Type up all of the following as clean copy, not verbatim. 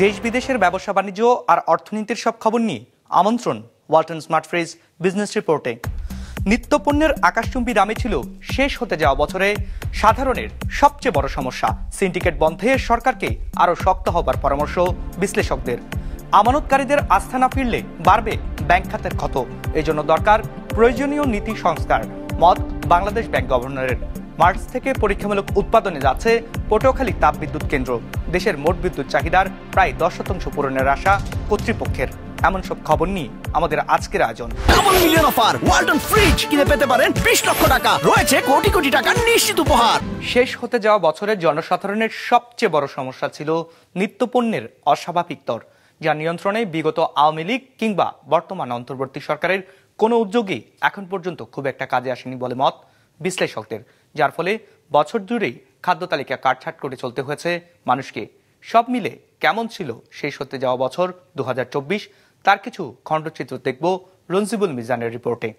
দেশ বিদেশের ব্যবসা বাণিজ্য আর অর্থনীতির সব খবর নিয়ে আমন্ত্রণ ওয়ালটন স্মার্ট ফ্রিজ বিজনেস রিপোর্টে। নিত্যপণ্যের আকাশচুম্বী দামে ছিল শেষ হতে যাওয়া বছরে সাধারণের সবচেয়ে বড় সমস্যা। সিন্ডিকেট বন্ধে সরকারকে আরও শক্ত হবার পরামর্শ বিশ্লেষকদের। আমানতকারীদের আস্থা না ফিরলে বাড়বে ব্যাংক খাতের ক্ষত। এজন্য দরকার প্রয়োজনীয় নীতি সংস্কার, মত বাংলাদেশ ব্যাংক গভর্নরের। মার্চ থেকে পরীক্ষামূলক উৎপাদনে যাচ্ছে পটুয়াখালী তাপবিদ্যুৎ কেন্দ্র। দেশের মোট বিদ্যুৎ চাহিদার প্রায় 10% পূরণের আশা কর্তৃপক্ষের। এমন সব খবর নিয়ে আমাদের আজকের আয়োজন। Double million offer, Walton fridge কিনে পেতে পারেন 20 লক্ষ টাকা, রয়েছে কোটি কোটি টাকার নিশ্চিত উপহার। শেষ হতে যাওয়া বছরের জনসাধারণের সবচেয়ে বড় সমস্যা ছিল নিত্যপণ্যের অস্বাভাবিক দর, যা নিয়ন্ত্রণে বিগত আওয়ামী লীগ কিংবা বর্তমান অন্তর্বর্তী সরকারের কোনো উদ্যোগই এখন পর্যন্ত খুব একটা কাজে আসেনি বলে মত বিশ্লেষকদের। যার ফলে বছর জুড়েই খাদ্য তালিকা কাটছাট করে চলতে হয়েছে মানুষকে। সব মিলে কেমন ছিল শেষ হতে যাওয়া বছর 2024, তার কিছু খণ্ডচিত্র দেখব রঞ্জিবুল মিজানের রিপোর্টে।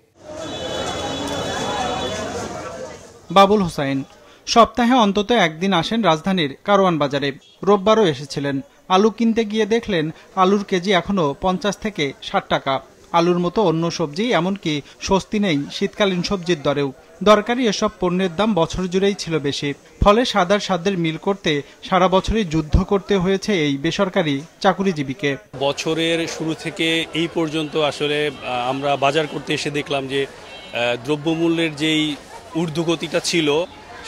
বাবুল হোসাইন সপ্তাহে অন্তত একদিন আসেন রাজধানীর কারওয়ান বাজারে। রোববারও এসেছিলেন। আলু কিনতে গিয়ে দেখলেন আলুর কেজি এখনো 50 থেকে 60 টাকা। আলুর মতো অন্য সবজি, এমনকি স্বস্তি নেই শীতকালীন সবজির দরেও। দরকারি এসব পণ্যের দাম বছর জুড়েই ছিল বেশি। ফলে সাদার সাধ্যের মিল করতে সারা বছরই যুদ্ধ করতে হয়েছে এই বেসরকারি চাকুরিজীবীকে। বছরের শুরু থেকে এই পর্যন্ত আসলে আমরা বাজার করতে এসে দেখলাম যে দ্রব্যমূল্যের যেই ঊর্ধ্বগতিটা ছিল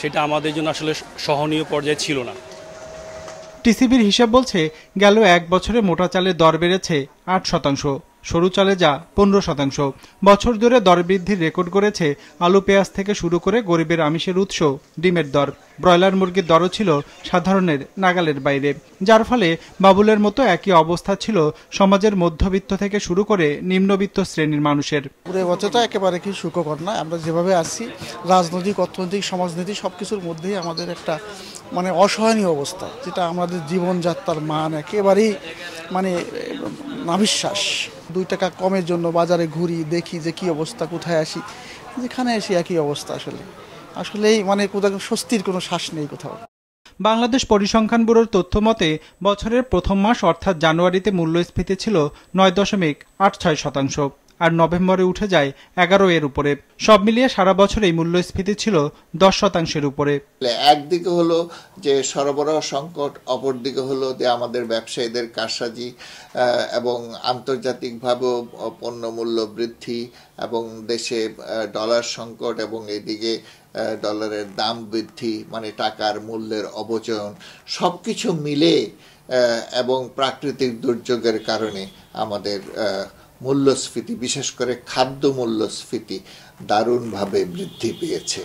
সেটা আমাদের জন্য আসলে সহনীয় পর্যায়ে ছিল না। টিসিবির হিসাব বলছে গেল এক বছরে মোটা চালের দর বেড়েছে 8%, সরু চালে যা 15%। বছর ধরে দর বৃদ্ধির রেকর্ড করেছে আলু, পেঁয়াজ থেকে শুরু করে গরিবের আমিষের উৎস ডিমের দর। ব্রয়লার মুরগির দরও ছিল সাধারণের নাগালের বাইরে। যার ফলে বাবুলের মতো একই অবস্থা ছিল সমাজের মধ্যবিত্ত থেকে শুরু করে নিম্নবিত্ত শ্রেণীর মানুষের। পুরো বছরটা একেবারে কি সুখকর না। আমরা যেভাবে আছি, রাজনৈতিক, অর্থনৈতিক, সমাজনীতি সবকিছুর মধ্যেই আমাদের একটা অসহনীয় অবস্থা, যেটা আমাদের জীবনযাত্রার মান একেবারেই নাবিশ্বাস। 2 টাকা কমের জন্য বাজারে ঘুরি, দেখি যে কি অবস্থা, কোথায় আসি, যেখানে আসি একই অবস্থা। আসলেই কোথাও স্বস্তির কোনো শ্বাস নেই কোথাও। বাংলাদেশ পরিসংখ্যান ব্যুরোর তথ্য মতে বছরের প্রথম মাস অর্থাৎ জানুয়ারিতে মূল্যস্ফীতি ছিল 9.86%, আর নভেম্বরে উঠে যায় 11 উপরে। সব মিলিয়ে সারা বছর এই মূল্যস্ফীতি ছিল 10% উপরে। একদিকে হলো যে সরবরাহ সংকট, অপরদিকে হলো যে আমাদের ব্যবসায়ীদের কারসাজি এবং আন্তর্জাতিকভাবেও পণ্য মূল্য বৃদ্ধি এবং দেশে ডলার সংকট এবং এদিকে ডলারের দাম বৃদ্ধি, টাকার মূল্যের অবচয়ন, সবকিছু মিলে এবং প্রাকৃতিক দুর্যোগের কারণে আমাদের মূল্যস্ফীতি, বিশেষ করে খাদ্য মূল্যস্ফীতি দারুণভাবে বৃদ্ধি পেয়েছে।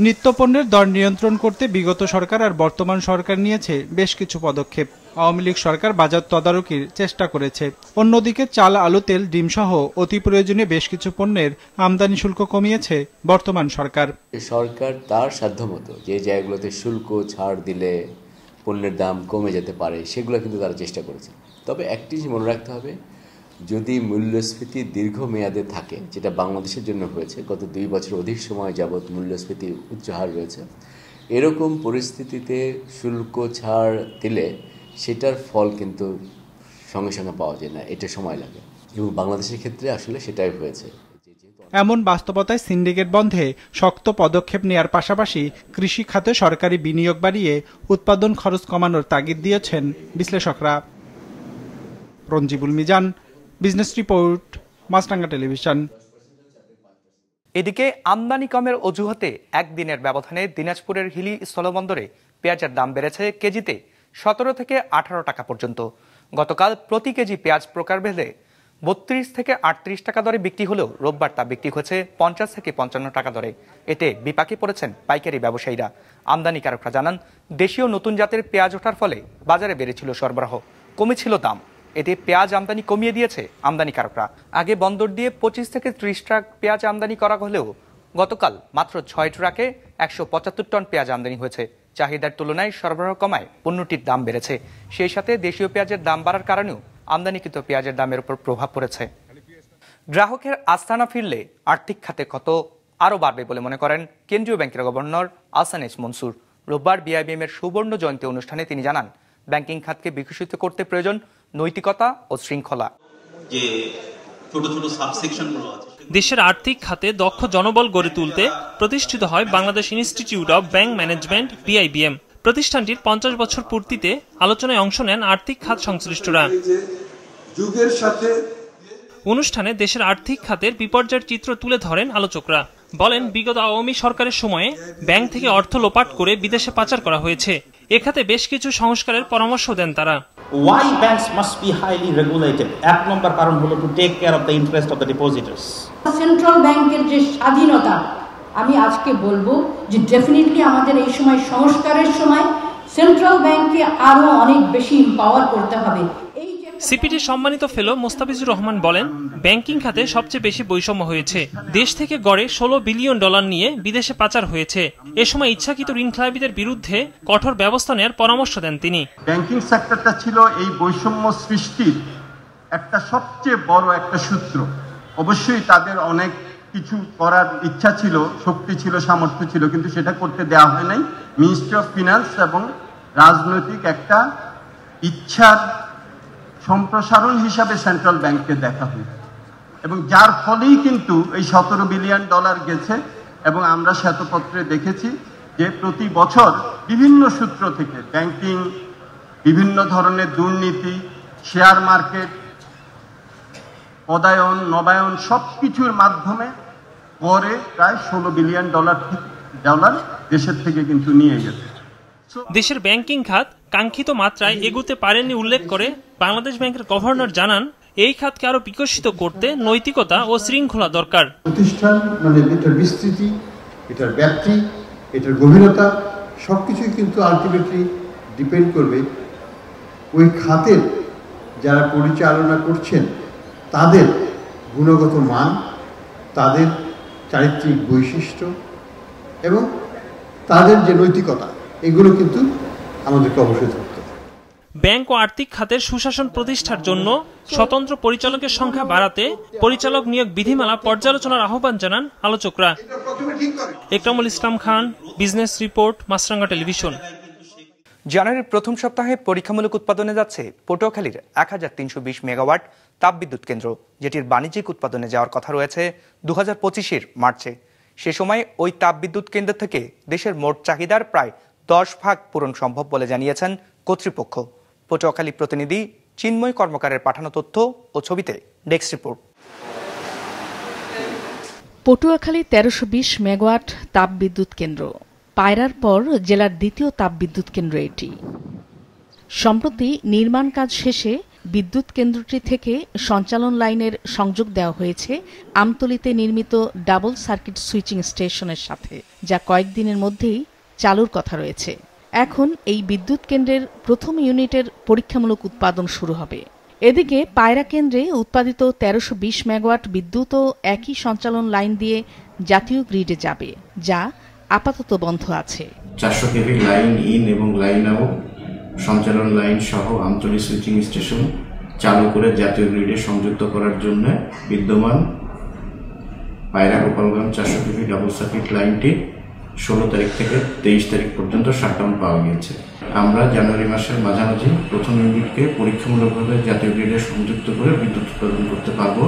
নিত্যপণ্যের দর নিয়ন্ত্রণ করতে বিগত সরকার আর বর্তমান সরকার নিয়েছে বেশ কিছু পদক্ষেপ। আওয়ামী লীগ সরকার বাজার তদারকির চেষ্টা করেছে। অন্যদিকে চাল, আলু, তেল, ডিম সহ অতি প্রয়োজনীয় বেশ কিছু পণ্যের আমদানি শুল্ক কমিয়েছে বর্তমান সরকার। সরকার তার সাধ্যমতো যে জায়গাগুলোতে শুল্ক ছাড় দিলে পণ্যের দাম কমে যেতে পারে সেগুলো কিন্তু তারা চেষ্টা করেছে। তবে একটি মনে রাখতে হবে, যদি মূল্যস্ফীতি দীর্ঘমেয়াদে থাকে, যেটা বাংলাদেশের জন্য হয়েছে, গত 2 বছর অধিক সময় যাবৎ মূল্যস্ফীতি উচ্চ হার রয়েছে, এরকম পরিস্থিতিতে শুল্ক ছাড় দিলে সেটার ফল কিন্তু সঙ্গে সঙ্গে পাওয়া যায় না, এটা সময় লাগে, এবং বাংলাদেশের ক্ষেত্রে আসলে সেটাই হয়েছে। এমন বাস্তবতায় সিন্ডিকেট বন্ধে শক্ত পদক্ষেপ নেওয়ার পাশাপাশি কৃষি খাতে সরকারি বিনিয়োগ বাড়িয়ে উৎপাদন খরচ কমানোর তাগিদ দিয়েছেন বিশ্লেষকরা। রঞ্জিবুল মিজান, বিজনেস রিপোর্ট, মাছরাঙ্গা টেলিভিশন। এদিকে আমদানি কমের অজুহাতে একদিনের ব্যবধানে দিনাজপুরের হিলি স্থলবন্দরে পেঁয়াজের দাম বেড়েছে কেজিতে 17 থেকে 18 টাকা পর্যন্ত। গতকাল প্রতি কেজি পেঁয়াজ প্রকারভেদে 32 থেকে 38 টাকা দরে বিক্রি হলেও রোববার তা বিক্রি হয়েছে 50 থেকে 55 টাকা দরে। এতে বিপাকে পড়েছেন পাইকারি ব্যবসায়ীরা। আমদানিকারকরা জানান, দেশীয় নতুন জাতের পেঁয়াজ ওঠার ফলে বাজারে বেড়েছিল সরবরাহ, কমেছিল দাম। এতে পেঁয়াজ আমদানি কমিয়ে দিয়েছে আমদানিকারকরা। আগে বন্দর দিয়ে 25 থেকে 30 ট্রাক পেঁয়াজ আমদানি করা হলেও গতকাল মাত্র 6 ট্রাকে 175 টন পেঁয়াজ আমদানি হয়েছে। চাহিদার তুলনায় সরবরাহ কমায় পণ্যটির দাম বেড়েছে। সেই সাথে দেশীয় পেঁয়াজের দাম বাড়ার কারণেও আমদানিকৃত পেঁয়াজের দামের উপর প্রভাব পড়েছে। গ্রাহকের আস্থা না ফিরলে আর্থিক খাতে ক্ষত আরও বাড়বে বলে মনে করেন কেন্দ্রীয় ব্যাংকের গভর্নর আহসান এস মনসুর। রোববার বিআইবিএম এর সুবর্ণ জয়ন্তী অনুষ্ঠানে তিনি জানান, ব্যাংকিং খাতকে বিকশিত করতে প্রয়োজন নৈতিকতা ও শৃঙ্খলা। যে ছোট ছোট সাবসেকশনগুলো আছে, দেশের আর্থিক খাতে দক্ষ জনবল গড়ে তুলতে প্রতিষ্ঠিত হয় Bangladesh institute of bank management BIBM। প্রতিষ্ঠানটির 50 বছর পূর্তিতে আলোচনায় অংশ নেন আর্থিক খাত সংশ্লিষ্টরা। যুগের সাথে অনুষ্ঠানে দেশের আর্থিক খাতের বিপর্যয়ের চিত্র তুলে ধরেন আলোচকরা। বলেন, বিগত আওয়ামী সরকারের সময়ে ব্যাংক থেকে অর্থ লোপাট করে বিদেশে পাচার করা হয়েছে। এ খাতে বেশ কিছু সংস্কারের পরামর্শ দেন তারা। Why banks must be highly regulated? এক নম্বর কারণ হলো to take care of the interest of the depositors. Central ব্যাংকের যে স্বাধীনতা, আমি আজকে বলবো যে ডেফিনেটলি আমাদের এই সময় সংস্কারের সময় সেন্ট্রাল ব্যাংককে আরো অনেক বেশি এম্পাওয়ার করতে হবে। সিপিডির সম্মানিত ফেলো মোস্তাফিজুর রহমান বলেন, ব্যাংকিং খাতে সবচেয়ে বেশি বৈষম্য হয়েছে। দেশ থেকে গড়ে $16 বিলিয়ন নিয়ে বিদেশে পাচার হয়েছে। এ সময় ইচ্ছাকৃত ঋণ খেলাপিদের বিরুদ্ধে কঠোর ব্যবস্থা নেওয়ার পরামর্শ দেন তিনি। ব্যাংকিং সেক্টরটা ছিল এই বৈষম্য সৃষ্টির একটা সবচেয়ে বড় একটা সূত্র। অবশ্যই তাদের অনেক কিছু করার ইচ্ছা ছিল, শক্তি ছিল, সামর্থ্য ছিল, কিন্তু সেটা করতে দেওয়া হয় নাই। মিনিস্ট্রি অফ ফিনান্স এবং রাজনৈতিক একটা ইচ্ছার সম্প্রসারণ হিসাবে সেন্ট্রাল ব্যাংককে দেখা হয়, এবং যার ফলেই কিন্তু এই $17 বিলিয়ন গেছে। এবং আমরা শ্বেতপত্রে দেখেছি যে প্রতি বছর বিভিন্ন সূত্র থেকে ব্যাংকিং, বিভিন্ন ধরনের দুর্নীতি, শেয়ার মার্কেট, পদায়ন, নবায়ন সবকিছুর মাধ্যমে পরে প্রায় $16 বিলিয়ন দেশের থেকে কিন্তু নিয়ে গেছে। দেশের ব্যাংকিং খাত কাঙ্ক্ষিত মাত্রায় এগুতে পারেনি উল্লেখ করে বাংলাদেশ ব্যাংকের গভর্নর জানান, এই খাতকে আরো বিকশিত করতে নৈতিকতা ও শৃঙ্খলা দরকার। প্রতিষ্ঠান মানে এটার বিস্তৃতি, এটার ব্যাপ্তি, এটার গভীরতা সবকিছুই কিন্তু আলটিমেটলি ডিপেন্ড করবে ওই খাতের যারা পরিচালনা করছেন তাদের গুণগত মান, তাদের চারিত্রিক বৈশিষ্ট্য এবং তাদের যে নৈতিকতা, এগুলো কিন্তু আমাদেরকে অবশ্যই ধরতে হবে। ব্যাংক ও আর্থিক খাতের সুশাসন প্রতিষ্ঠার জন্য স্বতন্ত্র পরিচালকের সংখ্যা বাড়াতে পরিচালক নিয়োগ বিধিমালা পর্যালোচনার আহ্বান জানান আলোচকরা। একরামুল ইসলাম খান, বিজনেস রিপোর্ট, মাছরাঙ্গা টেলিভিশন। জানুয়ারির প্রথম সপ্তাহে পরীক্ষামূলক উৎপাদনে যাচ্ছে পটুয়াখালীর 1320 মেগাওয়াট তাপবিদ্যুৎ কেন্দ্র, যেটির বাণিজ্যিক উৎপাদনে যাওয়ার কথা রয়েছে 2025-এর মার্চে। সে সময় ওই তাপবিদ্যুৎ কেন্দ্র থেকে দেশের মোট চাহিদার প্রায় 10 ভাগ পূরণ সম্ভব বলে জানিয়েছেন কর্তৃপক্ষ। পটুয়াখালী প্রতিনিধি চিন্ময় কর্মকারের পাঠানো তথ্য ও ছবিতে ডেস্ক রিপোর্ট। পটুয়াখালী 1320 মেগাওয়াট তাপবিদ্যুৎ কেন্দ্র, পায়রার পর জেলার দ্বিতীয় তাপবিদ্যুৎ কেন্দ্র এটি। সম্প্রতি নির্মাণ কাজ শেষে বিদ্যুৎ কেন্দ্রটি থেকে সঞ্চালন লাইনের সংযোগ দেওয়া হয়েছে আমতলীতে নির্মিত ডাবল সার্কিট সুইচিং স্টেশনের সাথে, যা কয়েকদিনের মধ্যেই চালুর কথা রয়েছে। এখন এই বিদ্যুৎ কেন্দ্রের প্রথম ইউনিটের পরীক্ষামূলক উৎপাদন শুরু হবে। এদিকে পায়রা কেন্দ্রে উৎপাদিত 1320 মেগাওয়াট বিদ্যুৎও একই সঞ্চালন লাইন দিয়ে জাতীয় গ্রিডে যাবে, যা আপাতত বন্ধ আছে। 400 কেভি লাইন ইন এবং লাইন আউট সঞ্চালন লাইন সহ আমতলী সুইচিং স্টেশন চালু করে জাতীয় গ্রিডে সংযুক্ত করার জন্য বিদ্যমান পায়রা গোপালগঞ্জ 400 কেভি ডাবল সার্কিট লাইনটি 16 তারিখ থেকে 23 তারিখ পর্যন্ত শাটডাউন পাওয়া গিয়েছে। আমরা জানুয়ারি মাসের মাঝামাঝি প্রথম ইউনিটকে পরীক্ষামূলকভাবে জাতীয় গ্রিডে সংযুক্ত করে বিদ্যুৎ উৎপাদন করতে পারব।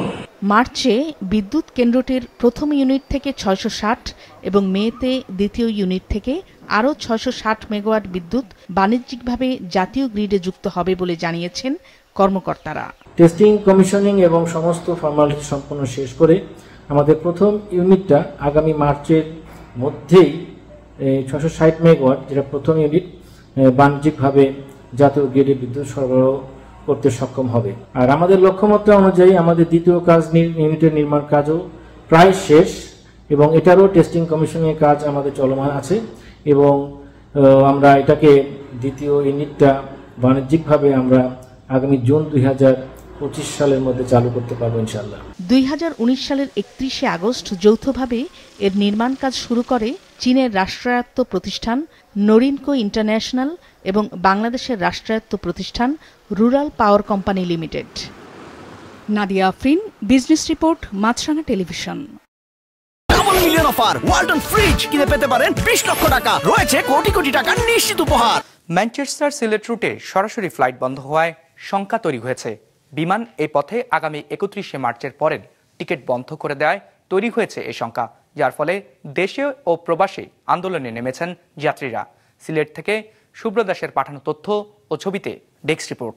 মার্চে বিদ্যুৎ কেন্দ্রটির প্রথম ইউনিট থেকে 660 এবং মেতে দ্বিতীয় ইউনিট থেকে আরও 660 মেগাওয়াট বিদ্যুৎ বাণিজ্যিকভাবে জাতীয় গ্রিডে যুক্ত হবে বলে জানিয়েছেন কর্মকর্তারা। টেস্টিং, কমিশনিং এবং সমস্ত ফর্মালিটি সম্পন্ন শেষ করে আমাদের প্রথম ইউনিটটা আগামী মার্চের মধ্যেই 660 মেগাওয়াট, যেটা প্রথম ইউনিট, বাণিজ্যিকভাবে জাতীয় গ্রিডে বিদ্যুৎ সরবরাহ করতে সক্ষম হবে। আর আমাদের লক্ষ্যমাত্রা অনুযায়ী আমাদের দ্বিতীয় ইউনিটের নির্মাণ কাজও প্রায় শেষ এবং এটারও টেস্টিং কমিশনের কাজ আমাদের চলমান আছে এবং আমরা এটাকে দ্বিতীয় ইউনিটটা বাণিজ্যিকভাবে আমরা আগামী জুন 2025 সালের মধ্যে চালু করতে পারবো ইনশাআল্লাহ। 2019 সালের 31শে আগস্ট যৌথভাবে এর নির্মাণ কাজ শুরু করে চীনের রাষ্ট্রায়ত্ত প্রতিষ্ঠান নরিনকো ইন্টারন্যাশনাল এবং বাংলাদেশের রাষ্ট্রায়ত্ত প্রতিষ্ঠান rural power company limited. Nadia Afrin, business report, Maasranga television. Double million offer. Walton fridge কিনে পেতে পারেন 20 লক্ষ টাকা। রয়েছে কোটি কোটি টাকার নিশ্চিত উপহার। ম্যানচেস্টার সিলেট রুটে সরাসরি ফ্লাইট বন্ধ হওয়ায় শঙ্কা তৈরি হয়েছে। বিমান এই পথে আগামী 31শে মার্চের পরের টিকিট বন্ধ করে দেওয়ায় তৈরি হয়েছে এই শঙ্কা, যার ফলে দেশে ও প্রবাসে আন্দোলনে নেমেছেন যাত্রীরা। সিলেট থেকে সুব্রত দাসের পাঠানো তথ্য ও ছবিতে ডেস্ক রিপোর্ট।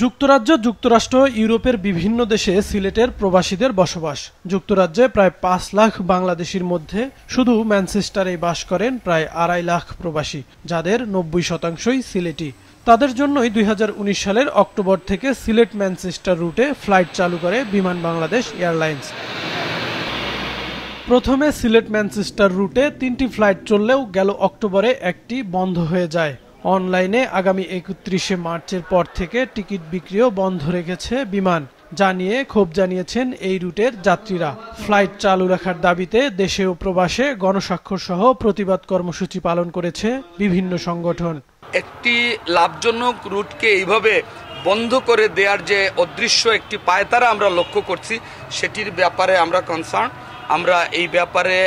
যুক্তরাজ্য, যুক্তরাষ্ট্র, ইউরোপের বিভিন্ন দেশে সিলেটের প্রবাসীদের বসবাস। যুক্তরাজ্যে প্রায় 5 লাখ বাংলাদেশির মধ্যে শুধু ম্যানচেস্টারেই বাস করেন প্রায় 2.5 লাখ প্রবাসী, যাদের 90%ই সিলেটি। তাদের জন্যই 2019 সালের অক্টোবর থেকে সিলেট ম্যানচেস্টার রুটে ফ্লাইট চালু করে বিমান বাংলাদেশ এয়ারলাইন্স। প্রথমে সিলেট ম্যানচেস্টার রুটে 3টি ফ্লাইট চললেও গেল অক্টোবরে একটি বন্ধ হয়ে যায়। অনলাইনে আগামী 31শে মার্চের পর থেকে টিকিট বিক্রিও বন্ধ রেখেছে বিমান, জানিয়ে ক্ষোভ জানিয়েছেন এই রুটের যাত্রীরা। ফ্লাইট চালু রাখার দাবিতে দেশে ও প্রবাসে গণস্বাক্ষর সহ প্রতিবাদ কর্মসূচি পালন করেছে বিভিন্ন সংগঠন। একটি লাভজনক রুটকে এইভাবে বন্ধ করে দেওয়ার যে অদৃশ্য একটি পায়তারা আমরা লক্ষ্য করছি, সেটির ব্যাপারে আমরা কনসার্ন। আমরা এই ব্যাপারে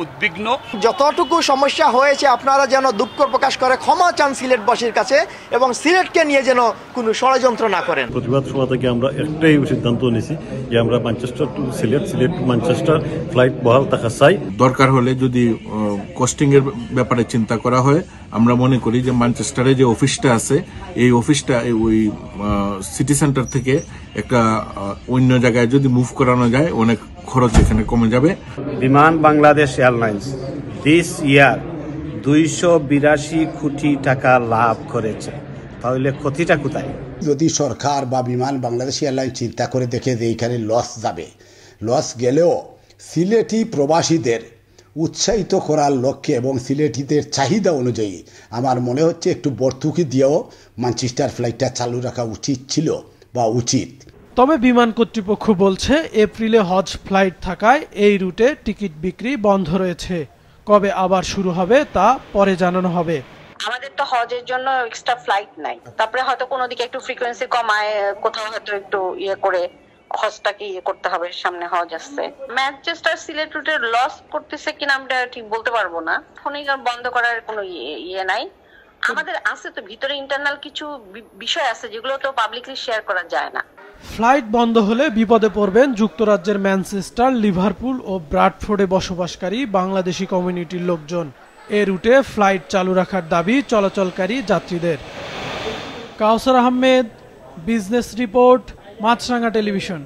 উদ্বিগ্ন। যতটুকু সমস্যা হয়েছে আপনারা যেন দুঃখ প্রকাশ করে ক্ষমা চান সিলেটবাসীর কাছে এবং সিলেটকে নিয়ে যেন কোনো ষড়যন্ত্র না করেন। প্রতিবাদ সভা থেকে আমরা একটাই সিদ্ধান্ত নিয়েছি যে আমরা Manchester to Sylhet, Sylhet to Manchester flight বহাল থাকা চাই। দরকার হলে যদি কস্টিং এর ব্যাপারে চিন্তা করা হয়, আমরা মনে করি যে ম্যানচেস্টারে যে অফিসটা আছে, এই অফিসটা ওই সিটি সেন্টার থেকে একটা অন্য জায়গায় যদি মুভ করানো যায়, অনেক খরচ এখানে কমে যাবে। বিমান বাংলাদেশ এয়ারলাইন্স দিস ইয়ার 282 কোটি টাকা লাভ করেছে, তাহলে ক্ষতিটা কোথায়? যদি সরকার বা বিমান বাংলাদেশ এয়ারলাইন্স চিন্তা করে দেখে যে এইখানে লস যাবে, লস গেলেও সিলেটি প্রবাসীদের উৎসাহিত করার লক্ষ্যে এবং সিলেটিদের চাহিদা অনুযায়ী আমার মনে হচ্ছে একটু ভর্তুকি দিয়েও ম্যানচেস্টার ফ্লাইটটা চালু রাখা উচিত ছিল বা উচিত। তবে বিমান কর্তৃপক্ষ বলছে এপ্রিলে হজ ফ্লাইট থাকায় এই রুটে টিকিট বিক্রি বন্ধ রয়েছে। কবে আবার শুরু হবে তা পরে জানানো হবে। আমাদের তো হজের জন্য এক্সট্রা ফ্লাইট নাই, তারপরে হয়তো কোনো দিকে একটু ফ্রিকোয়েন্সি কমায়, কোথাও হয়তো একটু করে হজটাকে করতে হবে, সামনে হজ আসছে। ম্যানচেস্টার সিলেট রুটের লস করতেছে কিনা আমরা ঠিক বলতে পারবো না, এখনই বন্ধ করার কোনো নাই। আমাদের আছে তো ভিতরে ইন্টারনাল কিছু বিষয় আছে যেগুলো তো পাবলিকলি শেয়ার করা যায় না। ফ্লাইট বন্ধ হলে বিপদে পড়বেন যুক্তরাজ্যের ম্যানচেস্টার, লিভারপুল ও ব্রাডফোর্ডে বসবাসকারী বাংলাদেশি কমিউনিটির লোকজন। এ রুটে ফ্লাইট চালু রাখার দাবি চলাচলকারী যাত্রীদের। কাউসার আহমেদ, বিজনেস রিপোর্ট, মাছরাঙ্গা টেলিভিশন।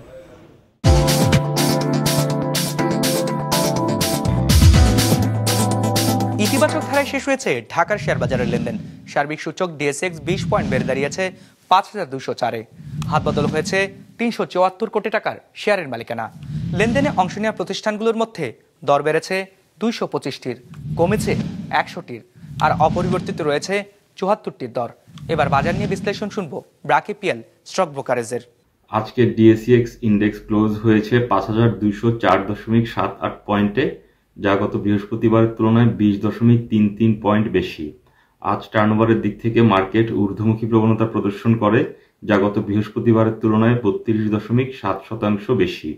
ইতিবাচক ধারায় শেষ হয়েছে ঢাকার শেয়ার বাজারের লেনদেন। সার্বিক সূচক ডিএসএক্স 20 পয়েন্ট বেড়ে দাঁড়িয়েছে 5204-এ। হাত বদল হয়েছে 374 কোটি টাকার শেয়ারের মালিকানা। লেনদেনে অংশ নেওয়া প্রতিষ্ঠানগুলোর মধ্যে দর বেড়েছে 225টির, কমেছে 100টির, আর অপরিবর্তিত রয়েছে 74টির দর। এবার বাজার নিয়ে বিশ্লেষণ শুনবো ব্রাকেপিএল স্টক ব্রোকারেজের। আজকে ডিএসইএক্স ইন্ডেক্স ক্লোজ হয়েছে 5204.78 পয়েন্টে, যা গত বৃহস্পতিবারের তুলনায় 20.33 পয়েন্ট বেশি। আজ টার্নওভারের দিক থেকে মার্কেট ঊর্ধ্বমুখী প্রবণতা প্রদর্শন করে, যা গত বৃহস্পতিবারের তুলনায় 32.7% বেশি।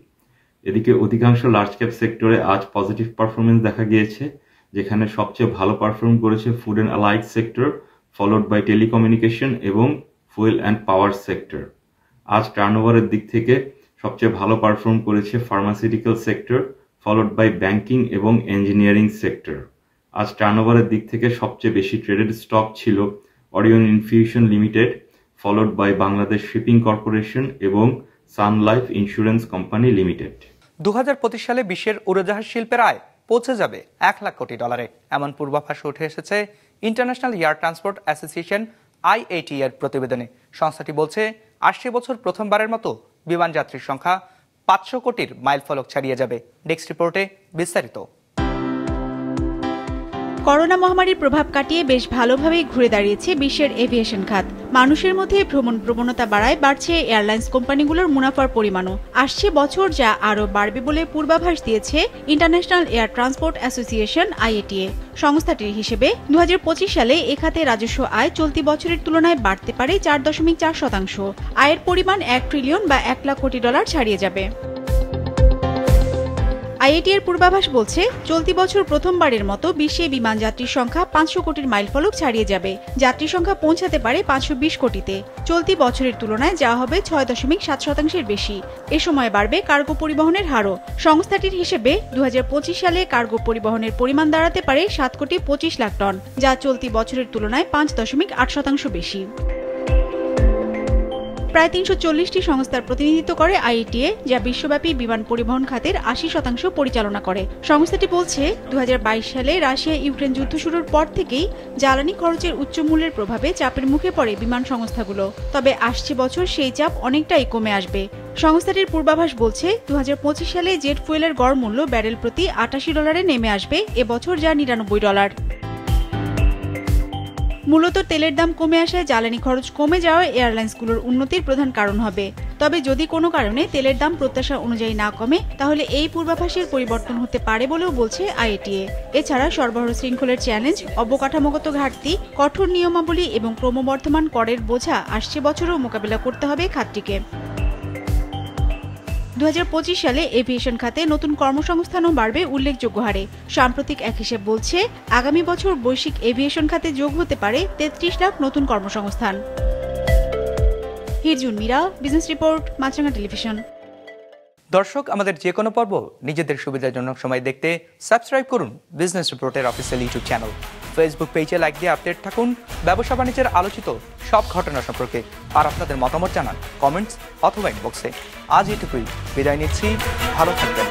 এদিকে অধিকাংশ লার্জ ক্যাপ সেক্টরে আজ পজিটিভ পারফরমেন্স দেখা গিয়েছে, যেখানে সবচেয়ে ভালো পারফর্ম করেছে food and allied sector, followed by telecommunication এবং ফুয়েল অ্যান্ড পাওয়ার সেক্টর। আজ টার্নওভারের দিক থেকে সবচেয়ে ভালো পারফর্ম করেছে pharmaceutical sector, followed by banking এবং ইঞ্জিনিয়ারিং সেক্টর। আজ টার্নওভারের দিক থেকে সবচেয়ে বেশি ট্রেডেড স্টক ছিল Orion infusion limited, followed by Bangladesh shipping corporation এবং Sun Life insurance company limited. 2025 সালে বিশ্বের উড়োজাহাজ শিল্পের আয় পৌঁছে যাবে $1 লাখ কোটি, এমন পূর্বাভাস উঠে এসেছে international air transport association IATA এর প্রতিবেদনে। সংস্থাটি বলছে আসছে বছর প্রথমবারের মতো বিমান যাত্রীর সংখ্যা 500 কোটির মাইল ফলক ছাড়িয়ে যাবে। ডেস্ক রিপোর্টে বিস্তারিত। করোনা মহামারীর প্রভাব কাটিয়ে বেশ ভালোভাবেই ঘুরে দাঁড়িয়েছে বিশ্বের এভিয়েশন খাত। মানুষের মধ্যে ভ্রমণ প্রবণতা বাড়ায় বাড়ছে এয়ারলাইন্স কোম্পানিগুলোর মুনাফার পরিমাণও। আসছে বছর যা আরও বাড়বে বলে পূর্বাভাস দিয়েছে international air transport association IATA। সংস্থাটির হিসেবে 2025 সালে এ খাতে রাজস্ব আয় চলতি বছরের তুলনায় বাড়তে পারে 4.4%। আয়ের পরিমাণ $1 ট্রিলিয়ন বা $1 লাখ কোটি ছাড়িয়ে যাবে। আইএটি এর পূর্বাভাস বলছে চলতি বছর প্রথমবারের মতো বিশ্বে বিমান যাত্রীর সংখ্যা 500 কোটির মাইলফলক ছাড়িয়ে যাবে। যাত্রী সংখ্যা পৌঁছাতে পারে 520 কোটিতে। চলতি বছরের তুলনায় যা হবে 6.7% বেশি। এ সময় বাড়বে কার্গো পরিবহনের হারও। সংস্থাটির হিসেবে 2025 সালে কার্গো পরিবহনের পরিমাণ দাঁড়াতে পারে 7.25 টন, যা চলতি বছরের তুলনায় 5.8% বেশি। প্রায় 340টি সংস্থার প্রতিনিধিত্ব করে আইএটিএ, যা বিশ্বব্যাপী বিমান পরিবহন খাতের 80% পরিচালনা করে। সংস্থাটি বলছে 2022 সালে রাশিয়া ইউক্রেন যুদ্ধ শুরুর পর থেকেই জ্বালানি খরচের উচ্চ মূল্যের প্রভাবে চাপের মুখে পড়ে বিমান সংস্থাগুলো। তবে আসছে বছর সেই চাপ অনেকটাই কমে আসবে। সংস্থাটির পূর্বাভাস বলছে 2025 সালে জেট ফুয়েলের গড় মূল্য ব্যারেল প্রতি $88 নেমে আসবে এবছর, যা $99। মূলত তেলের দাম কমে আসায় জ্বালানি খরচ কমে যাওয়া এয়ারলাইন্সগুলোর উন্নতির প্রধান কারণ হবে। তবে যদি কোনো কারণে তেলের দাম প্রত্যাশা অনুযায়ী না কমে, তাহলে এই পূর্বাভাসের পরিবর্তন হতে পারে বলেও বলছে আইএটিএ। এছাড়া সরবরাহ শৃঙ্খলের চ্যালেঞ্জ, অবকাঠামোগত ঘাটতি, কঠোর নিয়মাবলী এবং ক্রমবর্ধমান করের বোঝা আসছে বছরও মোকাবিলা করতে হবে খাতটিকে। 2025 সালে এভিয়েশন খাতে নতুন কর্মসংস্থানও বাড়বে উল্লেখযোগ্য হারে। সাম্প্রতিক এক হিসেব বলছে আগামী বছর বৈশ্বিক এভিয়েশন খাতে যোগ হতে পারে 33 লাখ নতুন কর্মসংস্থান। হিরজুন Meera, business report, Maasranga television. দর্শক, আমাদের যে কোনো পর্ব নিজেদের সুবিধাজনক সময় দেখতে সাবস্ক্রাইব করুন বিজনেস রিপোর্টের অফিসিয়াল ইউটিউব চ্যানেল। ফেসবুক পেজে লাইক দিয়ে আপডেট থাকুন ব্যবসা বাণিজ্যের আলোচিত সব ঘটনা সম্পর্কে। আর আপনাদের মতামত জানান কমেন্টস অথবা ইনবক্সে। আজ এটুকুই, বিদায় নিচ্ছি, ভালো থাকবেন।